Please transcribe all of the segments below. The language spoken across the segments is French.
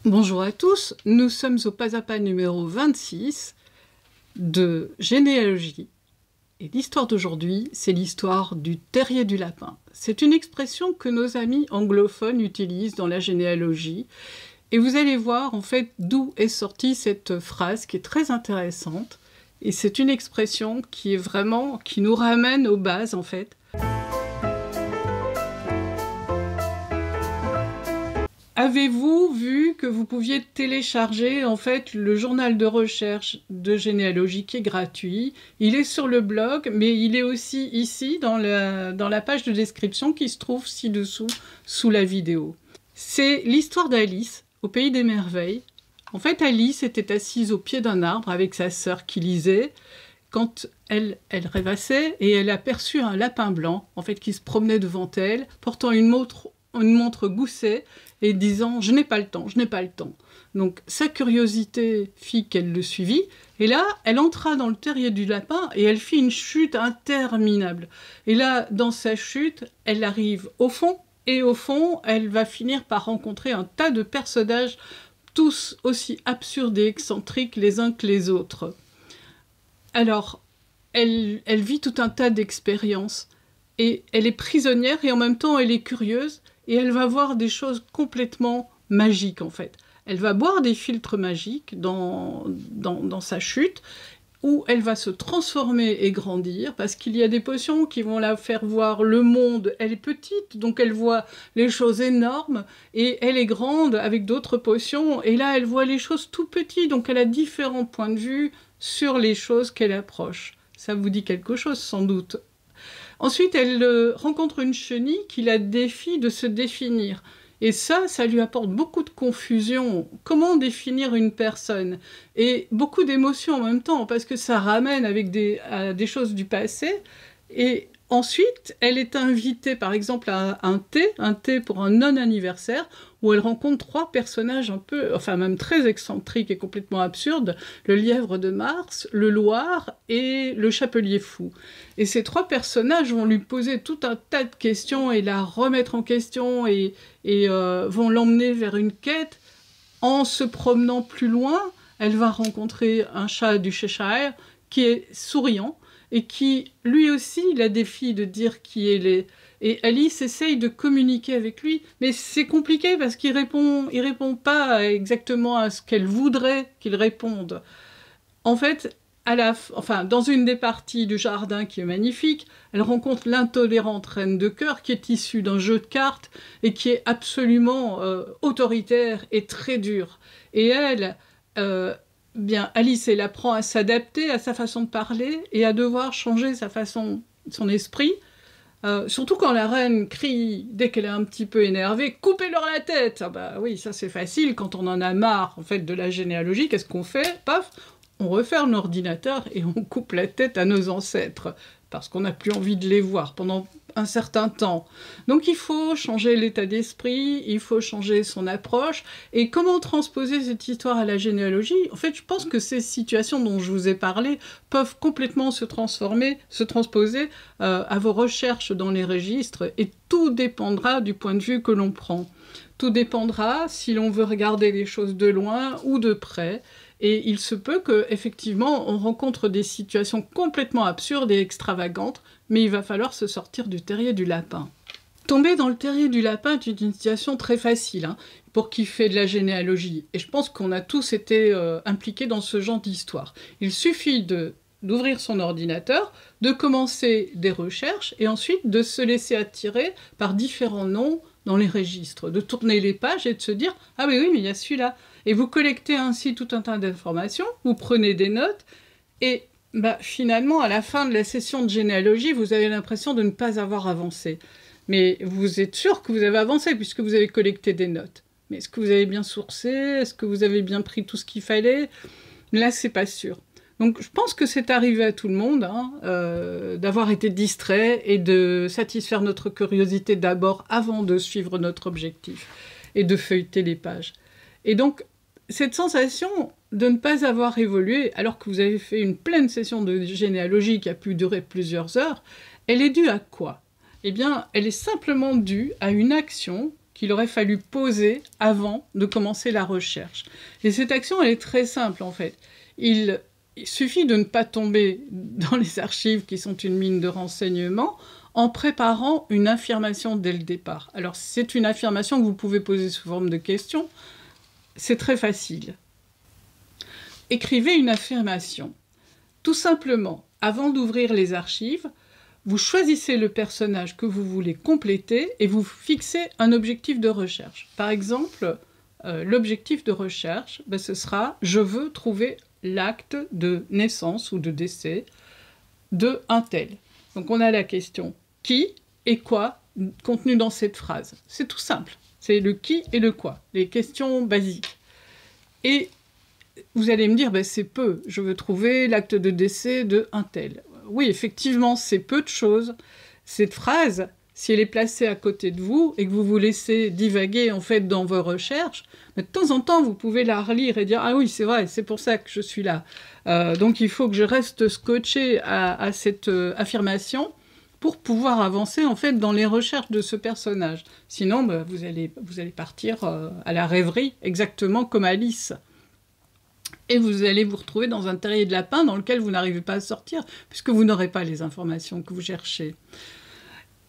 Bonjour à tous, nous sommes au pas à pas numéro 26 de généalogie. Et l'histoire d'aujourd'hui, c'est l'histoire du terrier du lapin. C'est une expression que nos amis anglophones utilisent dans la généalogie. Et vous allez voir en fait d'où est sortie cette phrase qui est très intéressante. Et c'est une expression qui est vraiment, qui nous ramène aux bases en fait. Avez-vous vu que vous pouviez télécharger en fait le journal de recherche de généalogie qui est gratuit? Il est sur le blog, mais il est aussi ici dans la page de description qui se trouve ci-dessous, sous la vidéo. C'est l'histoire d'Alice au Pays des Merveilles. En fait, Alice était assise au pied d'un arbre avec sa sœur qui lisait quand elle rêvassait et elle aperçut un lapin blanc en fait qui se promenait devant elle, portant une montre Gousset et disant « je n'ai pas le temps, je n'ai pas le temps ». Donc sa curiosité fit qu'elle le suivit, et là, elle entra dans le terrier du lapin et elle fit une chute interminable. Et là, dans sa chute, elle arrive au fond, et au fond, elle va finir par rencontrer un tas de personnages, tous aussi absurdes et excentriques les uns que les autres. Alors, elle vit tout un tas d'expériences, et elle est prisonnière, et en même temps, elle est curieuse, et elle va voir des choses complètement magiques, en fait. Elle va boire des filtres magiques dans sa chute, où elle va se transformer et grandir, parce qu'il y a des potions qui vont la faire voir le monde. Elle est petite, donc elle voit les choses énormes, et elle est grande avec d'autres potions, et là, elle voit les choses tout petites, donc elle a différents points de vue sur les choses qu'elle approche. Ça vous dit quelque chose, sans doute. Ensuite, elle rencontre une chenille qui la défie de se définir. Et ça lui apporte beaucoup de confusion. Comment définir une personne? Et beaucoup d'émotions en même temps, parce que ça ramène à des choses du passé. Et ensuite, elle est invitée, par exemple, à un thé pour un non-anniversaire, où elle rencontre 3 personnages un peu, enfin même très excentriques et complètement absurdes, le lièvre de Mars, le Loir et le chapelier fou. Et ces 3 personnages vont lui poser tout un tas de questions et la remettre en question et vont l'emmener vers une quête. En se promenant plus loin, elle va rencontrer un chat du Cheshire qui est souriant et qui, lui aussi, la défie de dire qui elle est. Et Alice essaye de communiquer avec lui, mais c'est compliqué parce qu'il répond pas exactement à ce qu'elle voudrait qu'il réponde. En fait, dans une des parties du jardin qui est magnifique, elle rencontre l'intolérante reine de cœur qui est issue d'un jeu de cartes et qui est absolument autoritaire et très dure. Et elle, Alice, elle apprend à s'adapter à sa façon de parler et à devoir changer son esprit. Surtout quand la reine crie, dès qu'elle est un petit peu énervée, « Coupez-leur la tête !» Ah bah oui, ça c'est facile, quand on en a marre en fait, de la généalogie, qu'est-ce qu'on fait? Paf, on referme l'ordinateur et on coupe la tête à nos ancêtres, parce qu'on n'a plus envie de les voir pendant un certain temps. Donc il faut changer l'état d'esprit, il faut changer son approche. Et comment transposer cette histoire à la généalogie? En fait, je pense que ces situations dont je vous ai parlé peuvent complètement se transposer à vos recherches dans les registres, et tout dépendra du point de vue que l'on prend. Tout dépendra si l'on veut regarder les choses de loin ou de près. Et il se peut qu'effectivement, on rencontre des situations complètement absurdes et extravagantes, mais il va falloir se sortir du terrier du lapin. Tomber dans le terrier du lapin est une situation très facile pour qui fait de la généalogie. Et je pense qu'on a tous été impliqués dans ce genre d'histoire. Il suffit d'ouvrir son ordinateur, de commencer des recherches, et ensuite de se laisser attirer par différents noms dans les registres, de tourner les pages et de se dire « Ah oui, mais il y a celui-là ». Et vous collectez ainsi tout un tas d'informations, vous prenez des notes, et finalement, à la fin de la session de généalogie, vous avez l'impression de ne pas avoir avancé. Mais vous êtes sûr que vous avez avancé, puisque vous avez collecté des notes. Mais est-ce que vous avez bien sourcé? Est-ce que vous avez bien pris tout ce qu'il fallait? Là, c'est pas sûr. Donc je pense que c'est arrivé à tout le monde, d'avoir été distrait et de satisfaire notre curiosité d'abord avant de suivre notre objectif et de feuilleter les pages. Et donc, cette sensation de ne pas avoir évolué, alors que vous avez fait une pleine session de généalogie qui a pu durer plusieurs heures, elle est due à quoi? Eh bien, elle est simplement due à une action qu'il aurait fallu poser avant de commencer la recherche. Et cette action, elle est très simple en fait. Il suffit de ne pas tomber dans les archives qui sont une mine de renseignements en préparant une affirmation dès le départ. Alors c'est une affirmation que vous pouvez poser sous forme de question. C'est très facile. Écrivez une affirmation. Tout simplement, avant d'ouvrir les archives, vous choisissez le personnage que vous voulez compléter et vous fixez un objectif de recherche. Par exemple, l'objectif de recherche, ce sera « Je veux trouver l'acte de naissance ou de décès de un tel ». Donc on a la question « Qui » et « Quoi » contenu dans cette phrase. C'est tout simple. C'est le « qui » et le « quoi », les questions basiques. Et vous allez me dire « c'est peu, je veux trouver l'acte de décès de un tel ». Oui, effectivement, c'est peu de choses. Cette phrase, si elle est placée à côté de vous et que vous vous laissez divaguer en fait dans vos recherches, de temps en temps, vous pouvez la relire et dire « Ah oui, c'est vrai, c'est pour ça que je suis là ». Donc il faut que je reste scotché à cette affirmation pour pouvoir avancer en fait dans les recherches de ce personnage. Sinon, vous allez partir à la rêverie, exactement comme Alice. Et vous allez vous retrouver dans un terrier de lapin dans lequel vous n'arrivez pas à sortir, puisque vous n'aurez pas les informations que vous cherchez.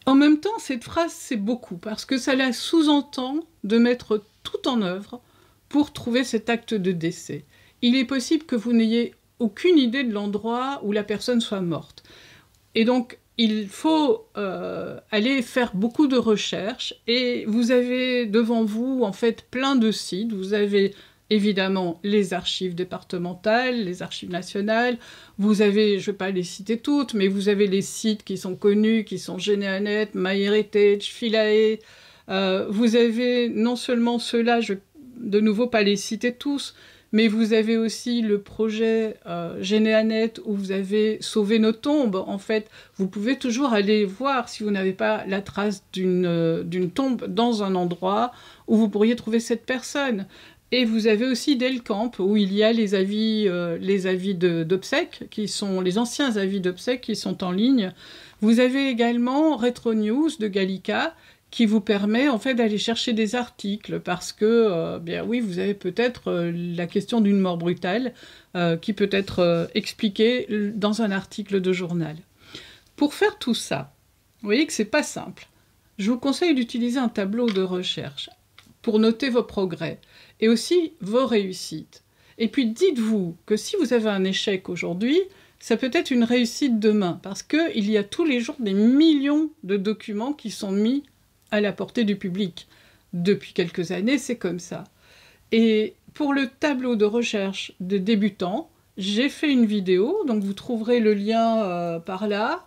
En même temps, cette phrase, c'est beaucoup, parce que ça la sous-entend de mettre tout en œuvre pour trouver cet acte de décès. Il est possible que vous n'ayez aucune idée de l'endroit où la personne soit morte. Et donc, il faut aller faire beaucoup de recherches, et vous avez devant vous, en fait, plein de sites. Vous avez évidemment les archives départementales, les archives nationales, vous avez, je ne vais pas les citer toutes, mais vous avez les sites qui sont connus, qui sont Généanet, MyHeritage, Philae, vous avez non seulement ceux-là, je ne vais de nouveau pas les citer tous, mais vous avez aussi le projet Généanet où vous avez sauvé nos tombes. En fait, vous pouvez toujours aller voir si vous n'avez pas la trace d'une tombe dans un endroit où vous pourriez trouver cette personne. Et vous avez aussi Delcamp, où il y a les avis d'obsèques, qui sont les anciens avis d'obsèques qui sont en ligne. Vous avez également Retro News de Gallica, qui vous permet en fait d'aller chercher des articles, parce que, bien oui, vous avez peut-être la question d'une mort brutale, qui peut être expliquée dans un article de journal. Pour faire tout ça, vous voyez que c'est pas simple. Je vous conseille d'utiliser un tableau de recherche pour noter vos progrès, et aussi vos réussites. Et puis dites-vous que si vous avez un échec aujourd'hui, ça peut être une réussite demain, parce qu'il y a tous les jours des millions de documents qui sont mis à la portée du public. Depuis quelques années, c'est comme ça. Et pour le tableau de recherche de débutants, j'ai fait une vidéo, donc vous trouverez le lien par là,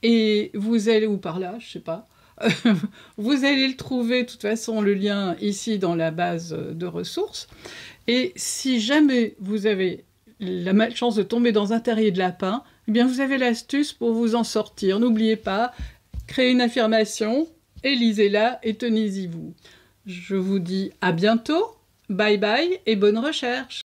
et vous allez, ou par là, je sais pas, vous allez le trouver, de toute façon, le lien ici dans la base de ressources. Et si jamais vous avez la malchance de tomber dans un terrier de lapin, eh bien vous avez l'astuce pour vous en sortir. N'oubliez pas, créez une affirmation, et lisez-la et tenez-y vous. Je vous dis à bientôt, bye bye et bonne recherche.